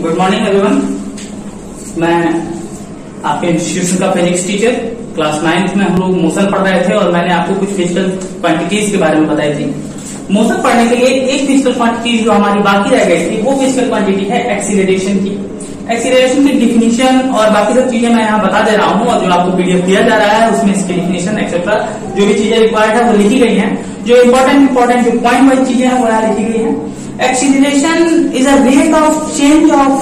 Good morning everyone. मैं आपके institution का फिजिक्स टीचर। क्लास 9th में हम लोग मोशन पढ़ रहे थे और मैंने आपको कुछ फिजिकल क्वांटिटीज के बारे में बताई थी। मोशन पढ़ने के लिए एक फिजिकल क्वांटिटी जो हमारी बाकी रह गई थी वो फिजिकल क्वांटिटी है एक्सीलरेशन की। एक्सीलरेशन की डिफिनीशन और बाकी सब चीजें मैं यहाँ बता दे रहा हूँ और जो आपको पीडीएफ दिया जा रहा है उसमें इसकी डिफिनीशन एक्सेट्रा जो भी चीजें रिक्वायर्ड है वो लिखी गई है। जो इम्पोर्टेंट जो पॉइंट वाइज चीजें हैं वो यहाँ लिखी गई है। Acceleration is a rate of change of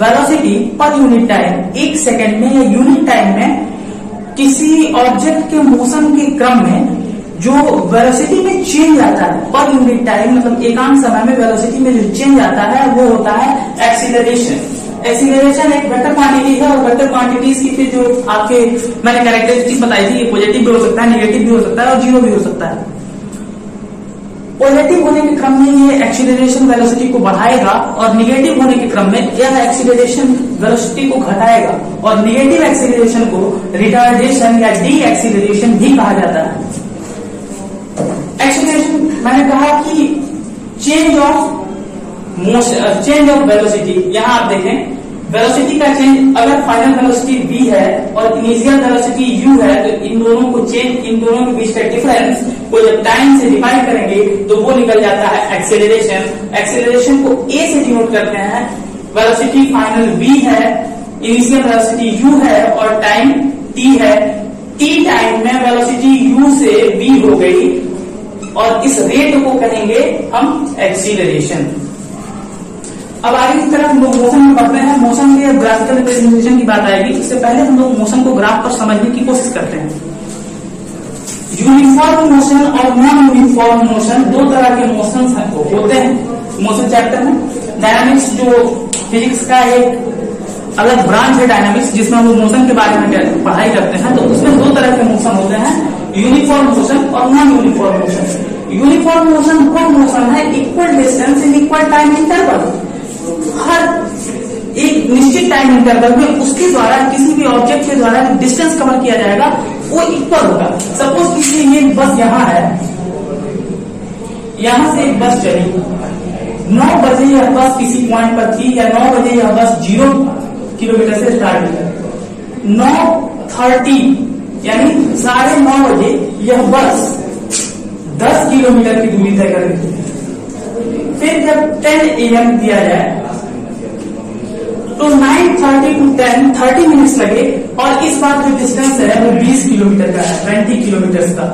velocity per unit time। एक सेकंड में या यूनिट टाइम में किसी ऑब्जेक्ट के मोशन के क्रम में जो वेलोसिटी में चेंज आता है पर यूनिट टाइम, मतलब एकांक समय में वेलोसिटी में जो चेंज आता है वो होता है एक्सीलरेशन। एक्सीलरेशन एक वेक्टर क्वांटिटी है और वेक्टर क्वांटिटीज की फिर जो आपके मैंने कैरेक्टरिस्टिक बताई थी, ये पॉजिटिव भी हो सकता है, नेगेटिव भी हो सकता है और जीरो भी हो सकता है। पॉजिटिव होने के क्रम में ये एक्सीलरेशन वेलोसिटी को बढ़ाएगा और निगेटिव होने के क्रम में यह एक्सीलरेशन वेलोसिटी को घटाएगा और निगेटिव एक्सीलरेशन को रिटार्डेशन या डी एक्सीलरेशन भी कहा जाता है। एक्सीलरेशन मैंने कहा कि चेंज ऑफ वेलोसिटी। यहां आप देखें वेलोसिटी का चेंज, अगर फाइनल वेलोसिटी v है और इनिशियल वेलोसिटी u है तो इन दोनों के बीच का डिफरेंस को जब टाइम से डिवाइड करेंगे तो वो निकल जाता है एक्सेलरेशन। एक्सेलरेशन को a से डिनोट करते हैं। वेलोसिटी फाइनल v है, इनिशियल वेलोसिटी u है और टाइम t है। t टाइम में वेलोसिटी u से v हो गई और इस रेट को कहेंगे हम एक्सीलरेशन। अब आगे की तरफ हम लोग मोशन में पढ़ते हैं। मोशन के ग्राफिकल रिप्रेजेंटेशन की बात आएगी। इससे पहले हम लोग मोशन को ग्राफ पर समझने की कोशिश करते हैं। यूनिफॉर्म मोशन और नॉन यूनिफॉर्म मोशन, दो तरह के मोशन होते हैं मोशन चैप्टर में। डायनामिक्स जो फिजिक्स का एक अलग ब्रांच है डायनामिक्स, जिसमें हम लोग मोशन के बारे में पढ़ाई करते हैं, तो उसमें दो तरह के मोशन होते हैं, यूनिफॉर्म मोशन और non uniform motion. Uniform motion वो मोशन है equal distance in equal time interval. हर एक निश्चित टाइम इंटरवल में उसके द्वारा किसी भी ऑब्जेक्ट के द्वारा डिस्टेंस कवर किया जाएगा वो इक्वल होगा। सपोज किसी ये बस यहाँ है, यहां से एक बस चली, 9 बजे यह बस किसी पॉइंट पर थी या 9 बजे यह बस 0 किलोमीटर से स्टार्ट हुई। 9:30 यानी 9:30 बजे यह बस 10 किलोमीटर की दूरी तय कर रही थी। फिर जब 10 AM दिया जाए तो 9:30 to 10 30 मिनट्स लगे और इस बार जो डिस्टेंस है वो 20 किलोमीटर का है, 20 किलोमीटर का।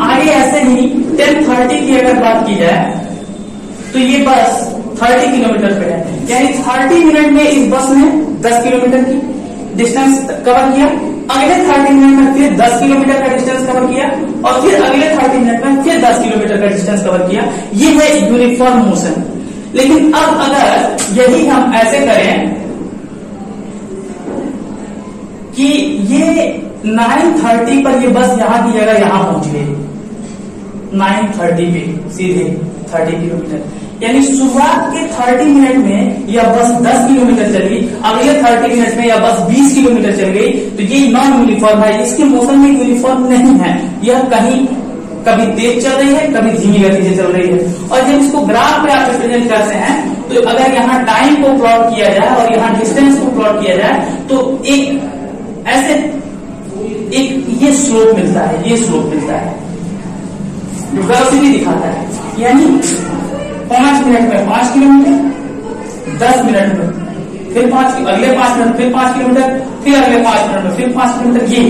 आगे ऐसे ही 10:30 की अगर बात की जाए तो ये बस 30 किलोमीटर पे है, यानी 30 मिनट में इस बस ने 10 किलोमीटर की डिस्टेंस कवर किया। अगले 30 मिनट में फिर 10 किलोमीटर का डिस्टेंस कवर किया और फिर अगले 30 मिनट में फिर 10 किलोमीटर का डिस्टेंस कवर किया। ये है यूनिफॉर्म मोशन। लेकिन अब अगर यही हम ऐसे करें कि ये 9:30 पर ये बस यहां की जगह यहां पहुंच गई, 9:30 पे सीधे 30 किलोमीटर, यानी शुरुआत के 30 मिनट में यह बस 10 किलोमीटर चली, अगले 30 मिनट में यह बस 20 किलोमीटर चल गई, तो ये नॉन यूनिफॉर्म है। इसके मोशन में यूनिफॉर्म नहीं है, यह कहीं कभी तेज चल रही है, कभी धीमी गति से चल रही है। और जब इसको ग्राफ पे आप रिप्रेजेंट करते हैं तो अगर यहाँ टाइम को प्लॉट किया जाए और यहाँ डिस्टेंस को प्लॉट किया जाए तो एक ऐसे ये स्लोप मिलता है, ये स्लोप मिलता है जो वेलोसिटी दिखाता है, यानी 5 मिनट में 5 किलोमीटर, 10 मिनट में फिर अगले 5 मिनट फिर 5 किलोमीटर, फिर अगले 5 मिनट में फिर 5 किलोमीटर, ये।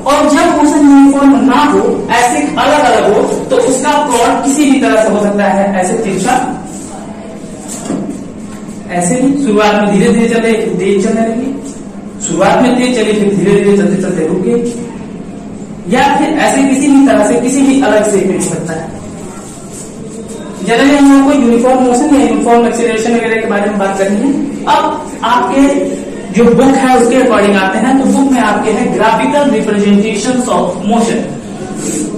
और जब मोशन यूनिफॉर्म ना हो, ऐसे अलग अलग हो, तो उसका प्लॉट किसी भी तरह से हो सकता है, ऐसे तिरछा, ऐसे ही शुरुआत में धीरे धीरे चले फिर तेज चलने लगी, शुरुआत में तेज चली फिर धीरे धीरे चलते चलते रुक गए, या फिर ऐसे किसी भी तरह से किसी भी अलग से मिल सकता है। जनरली हम लोगों को यूनिफॉर्म मोशन या यूनिफॉर्म एक्सीलरेशन वगैरह के बारे में बात करनी है। अब आपके जो बुक है उसके अकॉर्डिंग आते हैं, तो बुक में आपके हैं ग्राफिकल रिप्रेजेंटेशन ऑफ मोशन।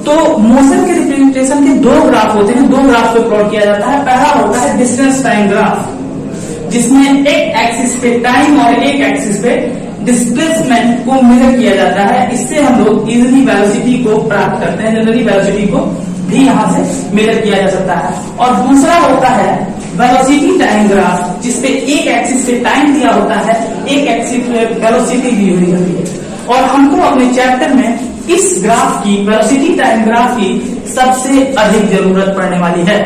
तो मोशन के रिप्रेजेंटेशन के 2 ग्राफ होते हैं, 2 ग्राफ पे प्लॉट किया जाता है। पहला होता है डिस्टेंस टाइम ग्राफ, जिसमें एक एक्सिस पे टाइम और एक एक्सिस पे डिस्प्लेसमेंट को मेजर किया जाता है। इससे हम लोग इजिली वेलोसिटी को प्राप्त करते हैं, जनरली वेलोसिटी को भी यहाँ से मेजर किया जा सकता है। और दूसरा होता है वेलोसिटी टाइम ग्राफ, जिसपे एक एक्सिस पे टाइम दिया होता है, एक एक्सिस पे वेलोसिटी दी हुई होती है। और हमको अपने चैप्टर में इस ग्राफ की, वेलोसिटी टाइम ग्राफ की सबसे अधिक जरूरत पड़ने वाली है।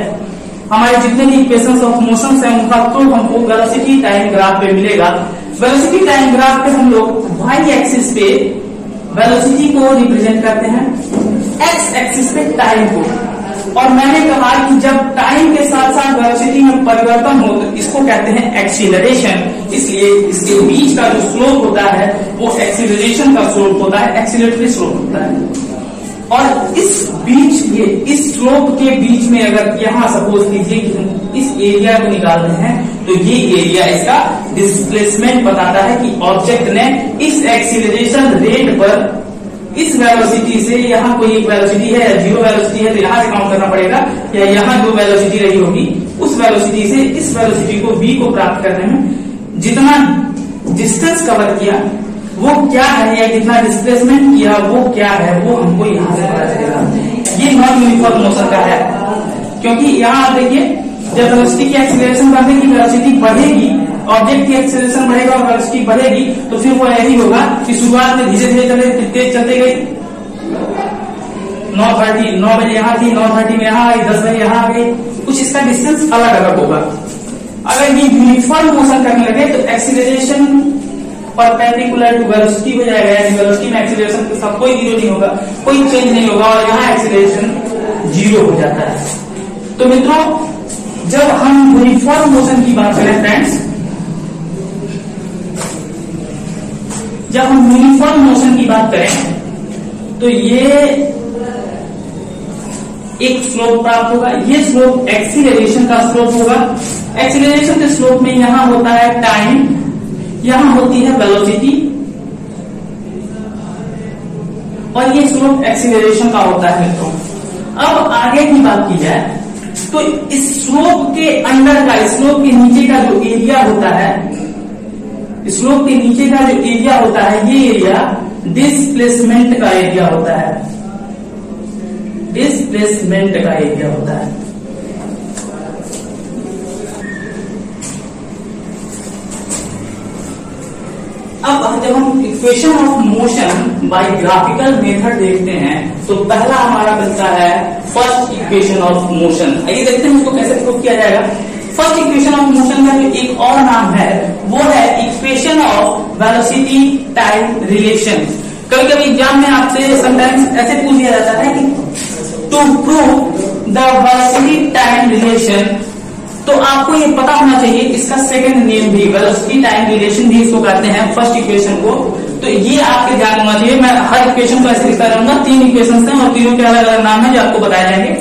हमारे जितने भी इक्वेशंस ऑफ मोशन है उनका तो हमको वेलोसिटी टाइम ग्राफ पे मिलेगा। वेलोसिटी टाइम ग्राफ पे हम लोग वाई एक्सिस पे वेलोसिटी को रिप्रेजेंट करते हैं, एक्स एक्सिस पे टाइम को। और मैंने कहा कि जब टाइम के साथ साथ वेलोसिटी में परिवर्तन हो तो इसको कहते हैं एक्सीलरेशन। इसलिए इसके बीच का जो स्लोप होता है वो एक्सीलरेशन का स्लोप होता है, एक्सीलरेटरी स्लोप होता है। और इस बीच ये इस स्लोप के बीच में अगर यहाँ सपोज कीजिए कि हम इस एरिया को निकाल रहे हैं तो ये एरिया इसका डिस्प्लेसमेंट बताता है कि ऑब्जेक्ट ने इस एक्सीलरेशन रेट पर इस वेलोसिटी से, यहाँ कोई एक वेलोसिटी है या जीरो वेलोसिटी है तो यहाँ से काउंट करना पड़ेगा, या यहाँ जो वेलोसिटी रही होगी उस वेलोसिटी से इस वेलोसिटी को v को प्राप्त करने में जितना डिस्टेंस कवर किया वो क्या है, या कितना डिस्प्लेसमेंट किया वो क्या है, वो हमको यहाँ से पता चलेगा। ये नॉन यूनिफॉर्म मोशन का है, क्योंकि यहाँ आप देखिए जब वेलोसिटी की एक्सीलरेशन बढ़ेगी, वेलोसिटी बढ़ेगी, ऑब्जेक्ट की एक्सीलरेशन बढ़ेगा और वेलोसिटी बढ़ेगी, तो फिर वो यही होगा कि शुरुआत में धीरे धीरे तेज चलते गई। 9 बजे यहाँ थी, 9:30 में यहाँ आई, 10 बजे यहाँ आ गई, कुछ इसका डिस्टेंस अलग अलग होगा। अगर ये यूनिफॉर्म मोशन करने लगे तो एक्सीलरेशन परपेंडिकुलर टू वेलोसिटी हो जाएगा, यानी वेलोसिटी में एक्सीलरेशन के साथ कोई जीरो नहीं होगा, कोई चेंज नहीं होगा, और यहाँ एक्सीलरेशन जीरो हो जाता है। तो मित्रों, जब हम यूनिफॉर्म मोशन की बात करें फ्रेंड्स, जब हम यूनिफॉर्म मोशन की बात करें तो ये एक स्लोप प्राप्त होगा। ये स्लोप एक्सीलरेशन का स्लोप होगा। एक्सीलरेशन के स्लोप में यहां होता है टाइम, यहां होती है वेलोसिटी, और ये स्लोप एक्सीलरेशन का होता है मित्रों। अब आगे की बात की जाए तो इस स्लोप के अंदर का, स्लोप के नीचे का जो एरिया होता है, स्लोप के नीचे का जो एरिया होता है, ये एरिया डिस्प्लेसमेंट का एरिया होता है, डिस्प्लेसमेंट का एरिया होता है। अब जब हम equation of motion by graphical method देखते हैं तो पहला हमारा बनता है फर्स्ट इक्वेशन ऑफ मोशन। आइए देखते हैं इसको कैसे प्रूव किया जाएगा। फर्स्ट इक्वेशन ऑफ मोशन का जो एक और नाम है वो है equation of velocity time relation. कभी कभी एग्जाम में आपसे समटाइम्स ऐसे पूछ दिया जाता है कि to prove the velocity time relation, तो आपको ये पता होना चाहिए इसका सेकंड नेम भी वेलोसिटी टाइम रिलेशन भी इसको कहते हैं, फर्स्ट इक्वेशन को। तो ये आपके ध्यान होना चाहिए। मैं हर इक्वेशन को ऐसे लिखता रहूंगा, 3 इक्वेशन हैं और तीनों के अलग अलग नाम है जो आपको बताए जाएंगे।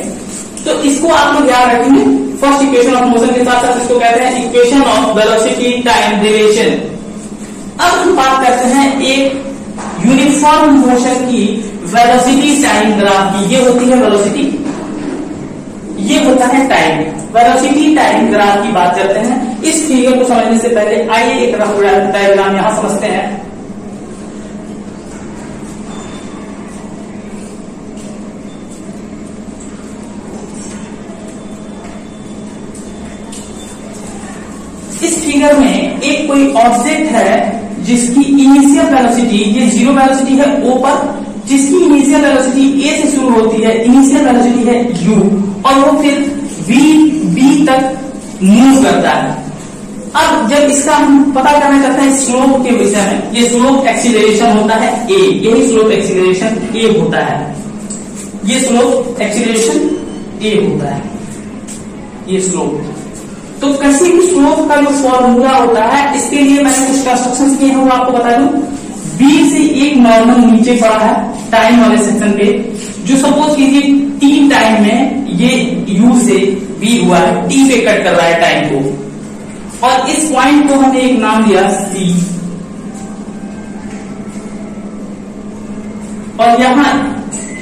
तो इसको आप लोग याद रखेंगे। फर्स्ट इक्वेशन ऑफ मोशन के साथ साथ इसको कहते हैं equation of velocity time relation. अब हम बात करते हैं एक यूनिफॉर्म मोशन की वेलोसिटी टाइम ग्राफ की। ये होती है वेलोसिटी, ये होता है टाइम। वेलोसिटी टाइम ग्राफ की बात करते हैं। इस फिगर को समझने से पहले आइए एक रफ डायग्राम यहां समझते हैं। इस फिगर में एक कोई ऑब्जेक्ट है जिसकी इनिशियल वेलोसिटी, ये जीरो वेलोसिटी है ओ पर, जिसकी इनिशियल वेलोसिटी ए से शुरू होती है, इनिशियल वेलोसिटी है यू, और वो फिर बी तक मूव करता है। अब जब इसका हम पता करना चाहते हैं स्लोप के विषय में, ये स्लोप एक्सीलरेशन होता है ए, यही स्लोप एक्सीलरेशन ए होता है, ये स्लोप एक्सीलरेशन ए होता है, ये स्लोप। तो किसी भी स्लोप का जो फॉर्मूला होता है, इसके लिए मैंने कुछ कंस्ट्रक्शंस किए हैं वो आपको बता दूं। बी से एक नॉर्मल नीचे पड़ा है टाइम वाले सेक्शन पे, जो सपोज कीजिए टी टाइम में ये यू से बी हुआ है, टी पे कट कर रहा है टाइम को, और इस पॉइंट को हमने एक नाम दिया सी, और यहां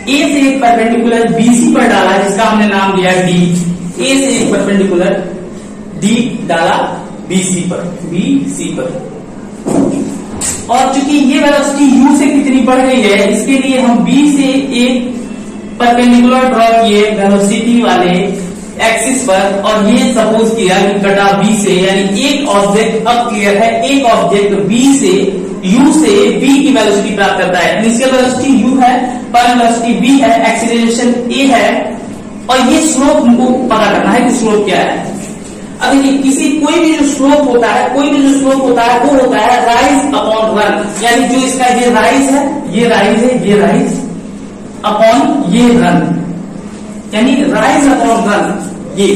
ए से एक परपेंडिकुलर बीसी पर डाला जिसका हमने नाम दिया डी, ए से एक परपेंडिकुलर डी डाला बीसी पर, और चूंकि ये वेलोसिटी u से कितनी बढ़ गई है, इसके लिए हम b से एक परपेंडिकुलर ड्रॉ किए वेलोसिटी वाले एक्सिस पर, और ये सपोज किया कि कटा बी से, यानी एक ऑब्जेक्ट, अब क्लियर है, एक ऑब्जेक्ट बी से u से v की वेलोसिटी प्राप्त करता है। इनिशियल वेलोसिटी u है, फाइनल वेलोसिटी v है, एक्सीलरेशन a है, और ये स्लोप हमको पता करना है कि स्लोप क्या है। अब देखिए कोई भी जो स्लोप होता है, कोई भी जो स्लोप होता है वो होता है राइज अपॉन रन, यानी जो इसका ये राइज है, ये राइज है, ये राइज अपॉन ये रन, यानी राइज अपॉन रन। ये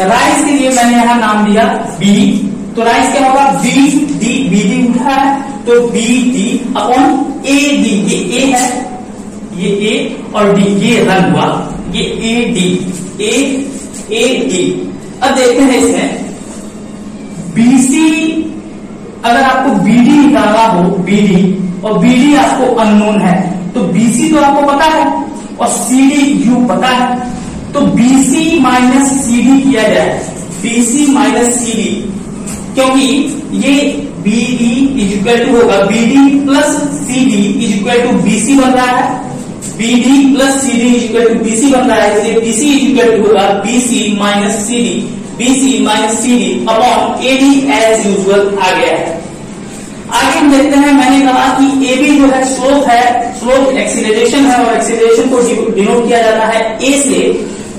राइज के लिए मैंने यहां नाम दिया b, तो राइज क्या होगा, बी डी उठा है तो B D upon A D, ये ए है, ये ए और डी, ये रन हुआ, ये ए डी। अब देखते हैं इसमें बीसी, अगर आपको बीडी निकालना हो, बीडी और बीडी आपको अननोन है, तो बीसी तो आपको पता है और सीडी यू पता है, तो बीसी माइनस सीडी किया जाए, बीसी माइनस सीडी, क्योंकि ये बीडी इज इक्वल टू होगा BD plus CD is equal to BC बन रहा है, BD plus CD is equal to BC बन रहा है, इसलिए बीसी इज इक्वल टू होगा BC minus CD upon AD as usual आ गया है। आगे हम देखते हैं, मैंने कहा कि एबी जो है स्लोप है, स्लोप एक्सीलरेशन है और एक्सीलरेशन को डिनोट किया जाता है ए से,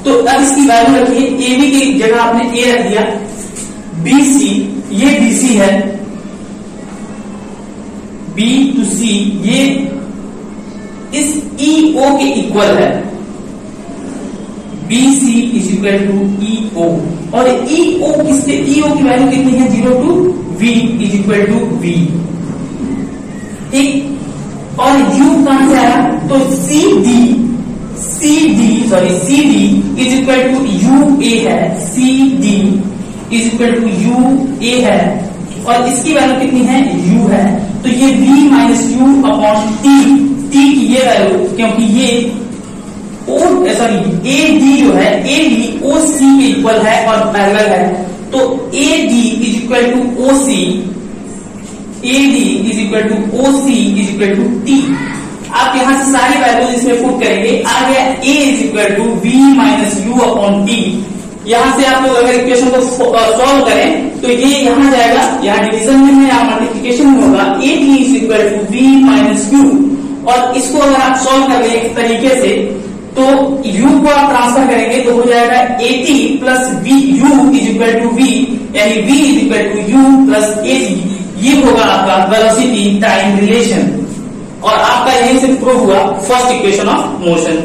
तो अब इसकी वैल्यू रखिए, एबी की जगह आपने ए रख दिया, बीसी ये बीसी है, बी टू सी ये इस ईओ के इक्वल है, BC is equal to EO, और ईओ किसके, ईओ की वैल्यू कितनी है, 0 to V is equal to V, ठीक। और U कहां से आया, तो CD is equal to UA है, CD is equal to UA है, और इसकी वैल्यू कितनी है, U है, तो ये V minus U upon T की ये वैल्यू, क्योंकि ये ए डी जो है, ए डी ओ सी के इक्वल है और पैरेलल है, तो A D is equal to O C, A D is equal to O C is equal to T. आप यहां से सारी वैल्यूज इसमें पुट करेंगे, आ गया A is equal to V minus U upon T. यहां से आप लोग अगर इक्वेशन को सॉल्व करें तो ये यहां जाएगा, यहाँ डिवीजन में है, यहाँ मल्टीप्लिकेशन में होगा, A T is equal to V minus U, और इसको अगर आप सॉल्व कर ले एक तरीके से तो u को आप ट्रांसफर करेंगे तो हो जाएगा at plus v u is equal to v, यानी v is equal to u plus at। ये होगा आपका वेलोसिटी टाइम रिलेशन, और आपका यही से प्रूव हुआ फर्स्ट इक्वेशन ऑफ मोशन।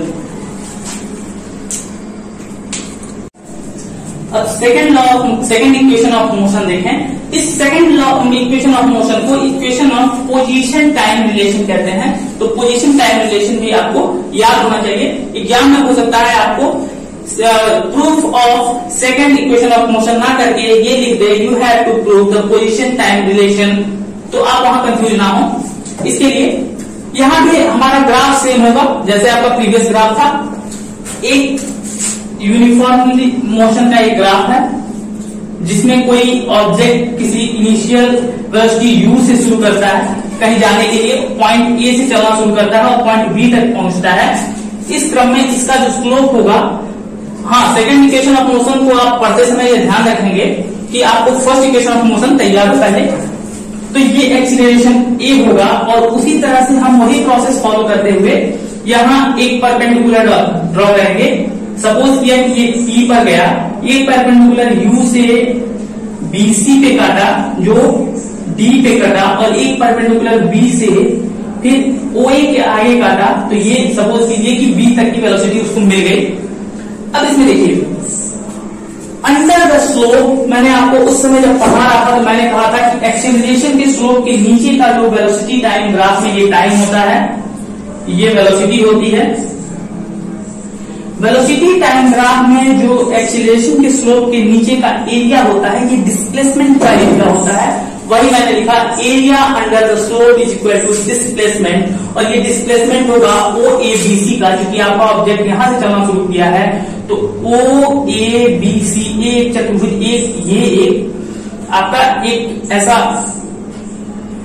अब सेकंड इक्वेशन ऑफ मोशन देखें। इस सेकंड इक्वेशन ऑफ मोशन को equation of position time relation कहते हैं। तो पोजीशन टाइम रिलेशन भी आपको याद होना चाहिए, एग्जाम में हो सकता है आपको proof of second equation of motion ना करके ये लिख दे, you have to prove the position time relation, तो आप वहां कंफ्यूज ना हो। इसके लिए यहां भी हमारा ग्राफ सेम होगा जैसे आपका प्रीवियस ग्राफ था, एक यूनिफॉर्मली मोशन का एक ग्राफ है जिसमें कोई ऑब्जेक्ट किसी इनिशियल वेलोसिटी u से शुरू करता है, कहीं जाने के लिए पॉइंट A से चलना शुरू करता है और पॉइंट B तक पहुंचता है। इस क्रम में इसका जो स्लोप होगा, हाँ सेकंड इक्वेशन ऑफ मोशन को आप पढ़ते समय ये ध्यान रखेंगे कि आपको फर्स्ट इक्वेशन ऑफ मोशन तैयार हो पहले, तो ये एक्सीलरेशन A होगा, और उसी तरह से हम वही प्रोसेस फॉलो करते हुए यहाँ एक परपेंडिकुलर ड्रॉ करेंगे। सपोज किया कि ये C पर गया, एक परपेंडिकुलर U से BC पे काटा जो D पे कटा, और एक परपेंडिकुलर B से फिर OA के आगे काटा, तो ये सपोज कीजिए कि B तक की वेलोसिटी उसको मिल गई। अब इसमें देखिए अंडर द स्लोप, मैंने आपको उस समय जब पढ़ा रहा था तो मैंने कहा था कि एक्सीलरेशन के स्लोप के नीचे का जो वेलोसिटी टाइम ग्राफ में ये टाइम होता है, ये वेलोसिटी होती है। वेलोसिटी टाइम ग्राफ में जो एक्सीलरेशन के स्लोप के नीचे का एरिया होता है, ये डिस्प्लेसमेंट का एरिया होता है। वही मैंने लिखा area under the slope is equal to displacement, और ये डिस्प्लेसमेंट होगा ओ ए बी सी का, क्योंकि आपका ऑब्जेक्ट यहां से चलना शुरू किया है, तो ओ ए बी सी एक चतुर्भुज, ये एक आपका एक ऐसा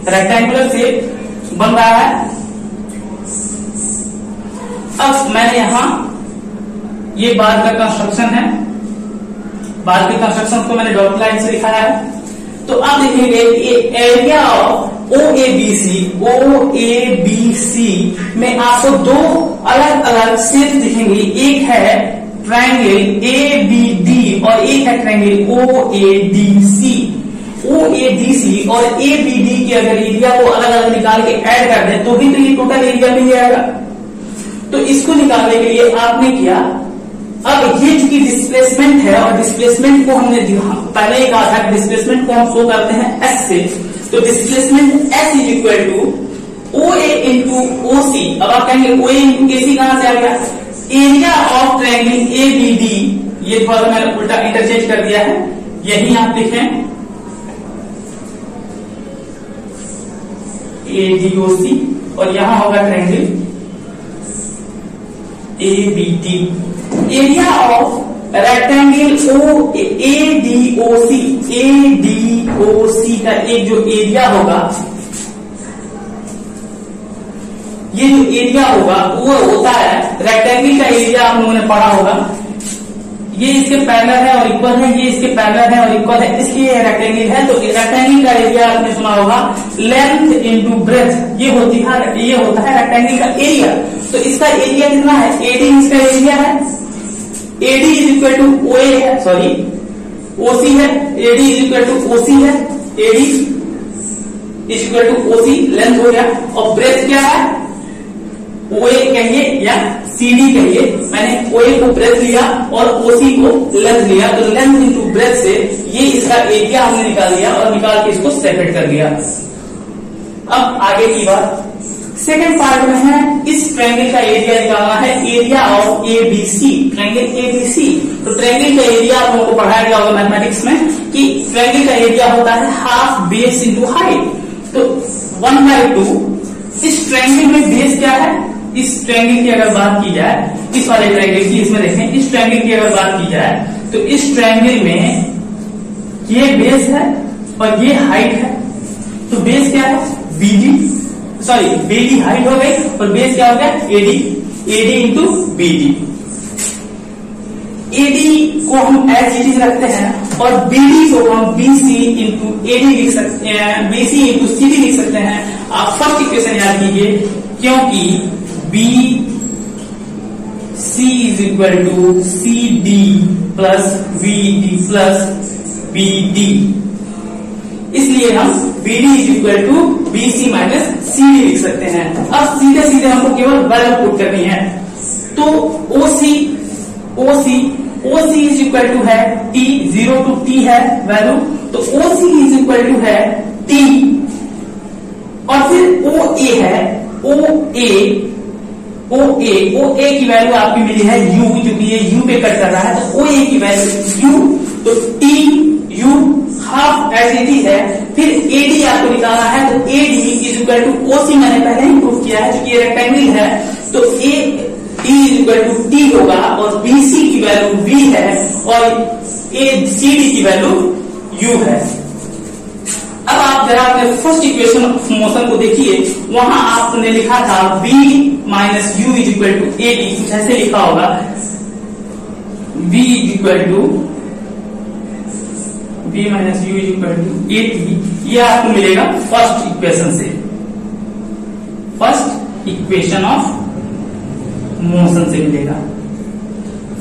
रेक्टेंगुलर शेप बन रहा है। अब मैंने यहां ये बार का कंस्ट्रक्शन है, बार के कंस्ट्रक्शन को मैंने डॉट लाइन से दिखाया है। तो अब देखेंगे एरिया ऑफ OABC में आपको दो अलग अलग शेप दिखेंगे, एक है ट्रायंगल ABD और एक है ट्रायंगल OADC। OADC और ABD के अगर एरिया को अलग अलग निकाल के ऐड कर दें तो भी तो ये टोटल एरिया मिल जाएगा। तो इसको निकालने के लिए आपने किया, अब ये चूंकि डिस्प्लेसमेंट है और डिस्प्लेसमेंट को हमने पहले ही कहा था कि डिस्प्लेसमेंट को हम शो करते हैं S से, तो displacement S is equal to OA into OC। अब आप कहेंगे OA इंटू AC कहां से आ गया? एरिया ऑफ ट्रायंगल ABD, ये थोड़ा सा मैंने उल्टा इंटरचेंज कर दिया है, यही आप लिखें ADOC और यहां होगा triangle ABD। Area of rectangle ADOC का एक जो एरिया होगा, ये जो एरिया होगा वो होता है रेक्टेंगल का एरिया, आप लोगों ने पढ़ा होगा, ये इसके पैरेलल है और इक्वल है, ये इसके पैरेलल है और इक्वल है, इसलिए ये रेक्टेंगल है। तो रेक्टेंगल का एरिया आपने सुना होगा लेंथ इनटू ब्रेथ, ये होता है रेक्टेंगल का एरिया। तो इसका एरिया कितना है? AD इसका एरिया है, AD is equal to OA है, सॉरी OC है, AD is equal to OC है, AD is equal to OC, length हो गया, और ब्रेथ क्या है? OA कहिए या CD कहिए, मैंने OA को ब्रेथ लिया और OC को लेंथ लिया, तो लेंथ इंटू ब्रेथ से ये इसका एरिया हमने निकाल लिया और निकाल के इसको सेपरेट कर दिया। अब आगे की बात सेकेंड पार्ट में है, इस ट्रायंगल का एरिया निकालना है, area of ABC, triangle ABC। तो ट्रायंगल का एरिया आप लोगों को पढ़ाया गया होगा मैथमेटिक्स में कि ट्रायंगल का एरिया होता है हाफ बेस इंटू हाइट, तो 1/2। इस ट्रायंगल में बेस क्या है? इस ट्रायंगल की अगर बात की जाए, इस वाले ट्रायंगल की, इसमें देखें, इस ट्रायंगल की अगर बात की जाए तो इस ट्रायंगल में ये बेस है और ये हाइट है, तो बेस क्या है? BD, सॉरी BD हाइट हो गई और बेस क्या हो गया? AD into BD। AD को हम एज इट इज रखते हैं और BD को हम BC इंटू AD लिख सकते हैं, BC इंटू CD लिख सकते हैं। आप फर्स्ट इक्वेशन याद कीजिए, क्योंकि BC is equal to CD plus BD plus BD, इसलिए हम BD is equal to BC minus CD लिख सकते हैं। अब सीधे सीधे हमको केवल वैल्यू पुट करनी है, तो OC इज इक्वल टू है T, 0 to T है वैल्यू, तो OC इज इक्वल टू है T, और फिर OA है, OA की वैल्यू आपकी मिली है U, क्योंकि ये U पे कट कर रहा है, तो OA की वैल्यू U, तो T U half as it is है। फिर AD आपको निकालना है, तो AD is equal to OC, मैंने पहले ही प्रूफ किया है, क्योंकि ये रेक्टेंगल है, तो AD is equal to T होगा और BC की वैल्यू V है और CD की वैल्यू U है। अब आप जरा अपने फर्स्ट इक्वेशन ऑफ मोशन को देखिए, वहां आपने लिखा था B minus U is equal to AD, कुछ ऐसे लिखा होगा, B is equal to B minus U is equal to AD। ये आपको मिलेगा फर्स्ट इक्वेशन से, फर्स्ट इक्वेशन ऑफ मोशन से मिलेगा,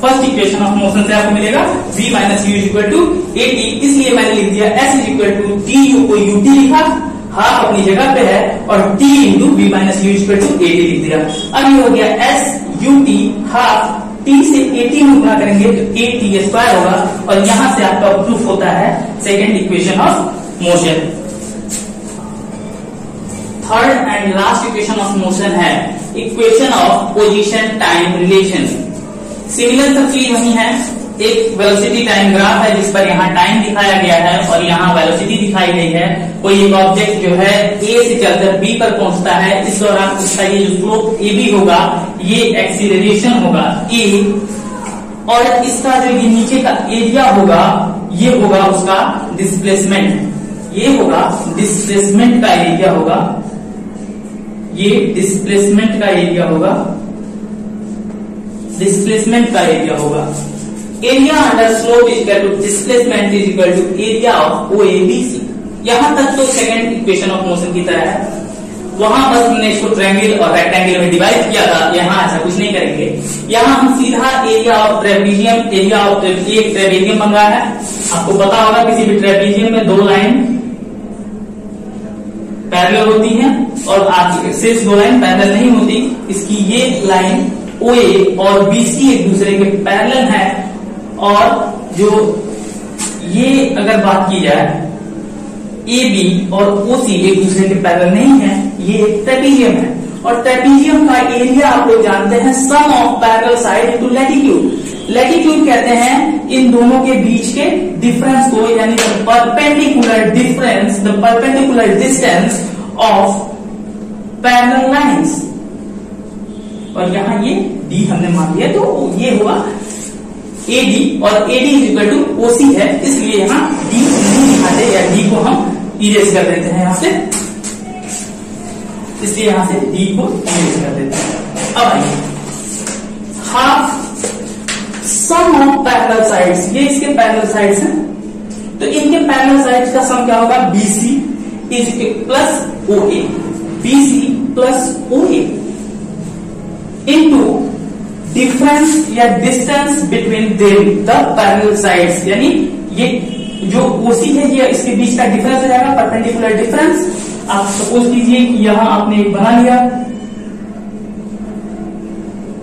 फर्स्ट इक्वेशन ऑफ मोशन से आपको मिलेगा V minus U is equal to AD। इसलिए मैंने लिख दिया S is equal to TU को UT लिखा, हाफ अपनी जगह पे है, और T into B minus U is equal to AD लिख दिया। अब ये हो गया S UT हाफ, T से 80 में गुणा करेंगे तो AT स्क्वायर होगा, और यहां से आपका प्रूफ होता है second equation of motion. Third and last equation of motion है equation of position time relation. Similar सब चीज वही है, एक वेलोसिटी टाइम ग्राफ है जिस पर यहाँ टाइम दिखाया गया है और यहाँ वेलोसिटी दिखाई गई है। कोई एक ऑब्जेक्ट जो है A से चलकर B पर पहुंचता है, इस दौरान उसका ये जो स्लोप AB होगा, ये एक्सीलरेशन होगा A, और इसका जो ये नीचे का एरिया होगा ये होगा उसका डिस्प्लेसमेंट, ये होगा डिस्प्लेसमेंट का एरिया होगा, ये डिस्प्लेसमेंट का एरिया होगा, डिस्प्लेसमेंट का एरिया होगा। Area under slope is equal to displacement is equal to area of OABC। यहां तक तो सेकंड इक्वेशन ऑफ मोशन की तरह है, वहां बस हमने इसको ट्रायंगल और रेक्टेंगल में डिवाइड किया था, यहां ऐसा कुछ नहीं करेंगे। यहां हम सीधा area of trapezium, area of एक ट्रेपेजियम बन रहा है। आपको पता होगा किसी भी ट्रेपेजियम में दो लाइन पैरेलल होती हैं और शेष दो लाइन पैरेलल नहीं होती। इसकी ये लाइन OA और BC एक दूसरे के पैरेलल है, और जो ये अगर बात की जाए AB और OC एक दूसरे के पैरेलल नहीं है, ये एक ट्रेपेजियम है। और ट्रेपेजियम का एरिया आप लोग जानते हैं sum of parallel side into latitude. Latitude कहते हैं इन दोनों के बीच के डिफरेंस को, यानी perpendicular difference, the perpendicular distance of parallel lines. और यहां ये D हमने मान लिया, तो ये हुआ AD और AD is equal to OC है, इसलिए यहां D नहीं दिखाते, या D को हम इरेज कर देते हैं यहां से, इसलिए यहां से D को इरेज कर देते हैं। अब आइए half sum of parallel sides, ये इसके पैरेलल साइड्स हैं, तो इनके पैरेलल साइड्स का सम क्या होगा? BC is plus OA, BC plus OA into difference या distance between them the parallel sides, यानी ये जो OC है ये इसके बीच का डिफरेंस हो जाएगा, परपेंडिकुलर डिफरेंस। आप सपोज कीजिए कि यहां आपने एक बना लिया,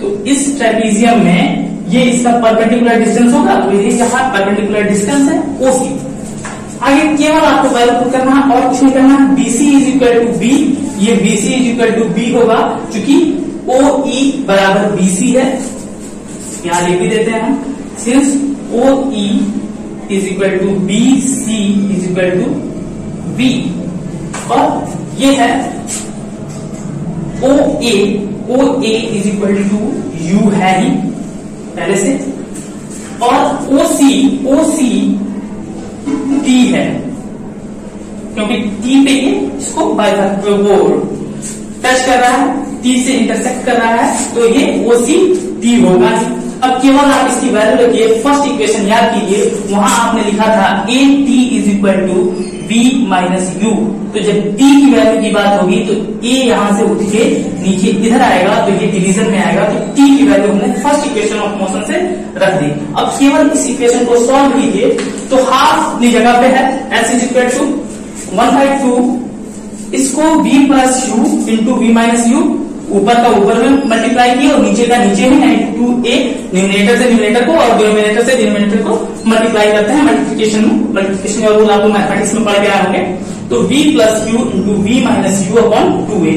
तो इस ट्रेपेजियम में ये इसका परपेंडिकुलर डिस्टेंस होगा, तो ये जहां परपेंडिकुलर डिस्टेंस है OC। आगे केवल आपको वैल्यू पुट करना है और कुछ नहीं करना। BC is equal to B, ये BC is equal to B होगा, क्योंकि OE बराबर BC है, यहां लिख भी देते हैं हम, since OE is equal to BC is equal to B, और ये है OA is equal to U है ही पहले से, और OC T है, क्योंकि T पे ये इसको वो टच कर रहा है, T से इंटरसेक्ट कर रहा है, तो ये OC T होगा ही। अब केवल आप इसकी वैल्यू रखिए, फर्स्ट इक्वेशन याद कीजिए, वहां आपने लिखा था AT is equal to B minus U, तो जब T की वैल्यू की बात होगी तो A यहां से उठ के नीचे इधर आएगा, तो ये डिवीजन में आएगा, तो T की वैल्यू हमने फर्स्ट इक्वेशन ऑफ मोशन से रख दी। अब केवल इस इक्वेशन को सॉल्व कीजिए, तो हाफ अपनी जगह पे है, S इज इक्वल टू 1/2, इसको V plus U into V minus U, ऊपर का ऊपर में मल्टीप्लाई किया और नीचे का नीचे में, यानी 2A न्यूमरेटर से न्यूमरेटर को और डिनोमिनेटर से डिनोमिनेटर को मल्टीप्लाई करते हैं मल्टीप्लिकेशन में। मल्टीप्लिकेशन का रूल आपको मैथमेटिक्स में पढ़ के आए होंगे, तो V plus U into V minus U upon 2A।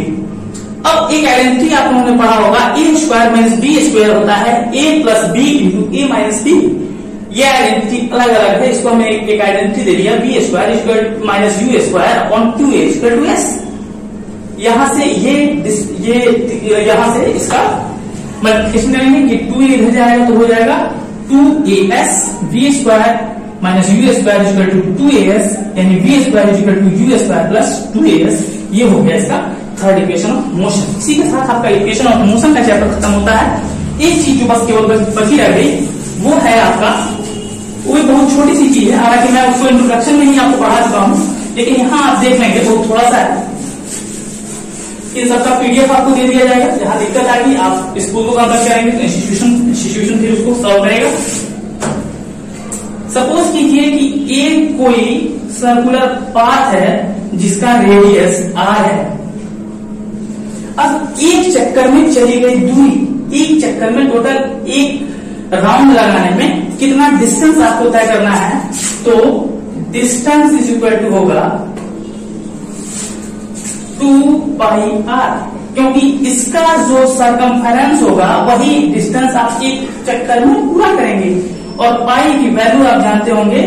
अब एक आइडेंटिटी आप लोगों ने पढ़ा होगा, A square minus B square होता है A plus B into A minus B। ये आइडेंटिटी अलग अलग है, इसको हमें एक आइडेंटिटी दे दिया, B square equal minus U square upon 2A equal to S। यहां से ये यहां से इसका मल्टीप्लिकेशन करेंगे, ये 2A इधर जाएगा तो हो जाएगा 2AS V square minus U square equal to 2AS, यानी V square equal to U square plus 2AS। ये हो गया इसका थर्ड इक्वेशन ऑफ मोशन। इसी के साथ आपका इक्वेशन ऑफ मोशन का चैप्टर खत्म होता है। एक चीज जो बस केवल बची रह गई वो है आपका, वो भी बहुत छोटी सी चीज है, हालांकि मैं उसको इंट्रोडक्शन में ही आपको पढ़ा चुका हूं, लेकिन यहां आप देख लेंगे बहुत थोड़ा सा है। इन सबका PDF आपको दे दिया जाएगा, जहां दिक्कत आएगी आप स्कूल को कांटेक्ट करेंगे तो इंस्टीट्यूशन फिर उसको सॉल्व करेगा। सपोज कीजिए कि एक कोई सर्कुलर पाथ है जिसका रेडियस R है। अब एक चक्कर में चली गई दूरी, एक चक्कर में टोटल एक राउंड लगाने में कितना डिस्टेंस आपको तय करना है, तो डिस्टेंस इज इक्वल टू होगा 2πr, क्योंकि इसका जो सरकमफेरेंस होगा वही डिस्टेंस आप एक चक्कर में पूरा करेंगे, और पाई की वैल्यू आप जानते होंगे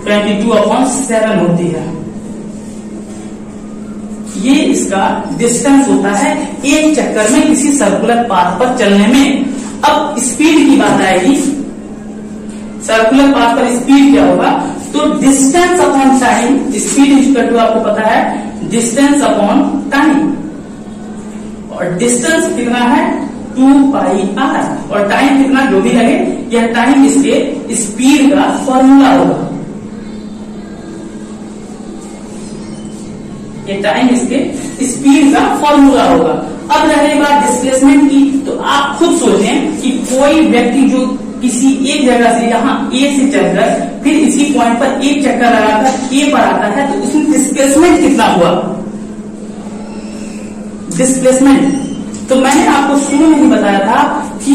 22/7 होती है। ये इसका डिस्टेंस होता है एक चक्कर में किसी सर्कुलर पाथ पर चलने में। अब स्पीड की बात आएगी, सर्कुलर पाथ पर स्पीड क्या होगा, तो distance upon time, speed is equal to आपको पता है डिस्टेंस अपॉन टाइम, और डिस्टेंस कितना है 2πr, और टाइम कितना जो भी लगे, यह टाइम इसके स्पीड का फॉर्मूला होगा। ये टाइम इसके स्पीड का फॉर्मूला होगा। अब रही बात डिस्प्लेसमेंट की, तो आप खुद सोचें कि कोई व्यक्ति जो किसी एक जगह से यहाँ ए से चलकर फिर इसी पॉइंट पर एक चक्कर लगाकर ए पर आता है, तो उसमें डिस्प्लेसमेंट कितना हुआ? डिस्प्लेसमेंट तो मैंने आपको शुरू में ही बताया था कि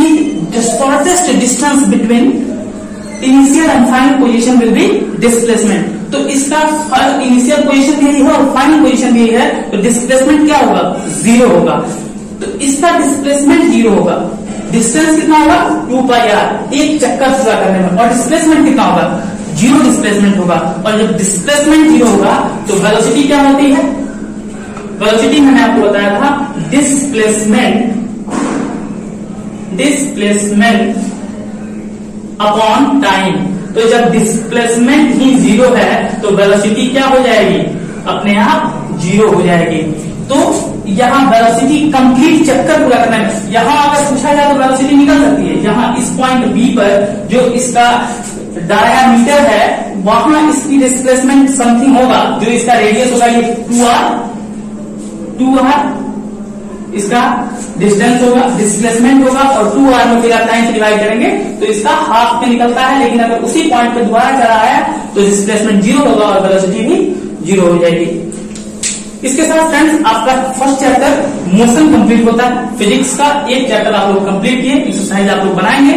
the shortest distance between initial and final position will be displacement. तो इसका इनिशियल पोजीशन भी यही है और फाइनल पोजीशन भी यही है, तो डिस्प्लेसमेंट क्या होगा? 0 होगा। तो इसका डिस्प्लेसमेंट 0 होगा। डिस्टेंस कितना होगा? 2πr, एक चक्कर पूरा करने में, और डिस्प्लेसमेंट कितना होगा? 0 डिस्प्लेसमेंट होगा। और जब डिस्प्लेसमेंट 0 होगा तो वेलोसिटी क्या होती है? वेलोसिटी मैंने आपको बताया था डिस्प्लेसमेंट अपॉन टाइम। तो जब डिस्प्लेसमेंट ही 0 है तो वेलोसिटी क्या हो जाएगी? अपने आप 0 हो जाएगी। तो यहाँ वेलोसिटी कंप्लीट चक्कर पूरा करना है। यहाँ अगर पूछा जाए तो वेलोसिटी निकल सकती है। यहाँ इस पॉइंट बी पर जो इसका डायामीटर है वहां इसकी डिस्प्लेसमेंट समथिंग होगा, जो इसका रेडियस होगा ये 2r इसका डिस्टेंस होगा, डिस्प्लेसमेंट होगा, और 2r में फिर आप टाइम से डिवाइड करेंगे तो इसका हाफ में निकलता है। लेकिन अगर उसी पॉइंट पे दोबारा चला है तो डिस्प्लेसमेंट 0 होगा और वेलोसिटी भी 0 हो जाएगी। इसके साथ फ्रेंड्स आपका फर्स्ट चैप्टर मोशन कंप्लीट होता है। फिजिक्स का एक चैप्टर आप लोग कंप्लीट किए, एक्सरसाइज आप लोग बनाएंगे।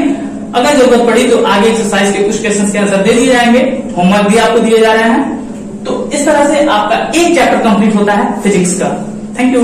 अगर जरूरत पड़ी तो आगे एक्सरसाइज के कुछ क्वेश्चंस के आंसर दे दिए जाएंगे, होमवर्क भी आपको दिए जा रहे हैं। तो इस तरह से आपका एक चैप्टर कंप्लीट होता है फिजिक्स का। Thank you.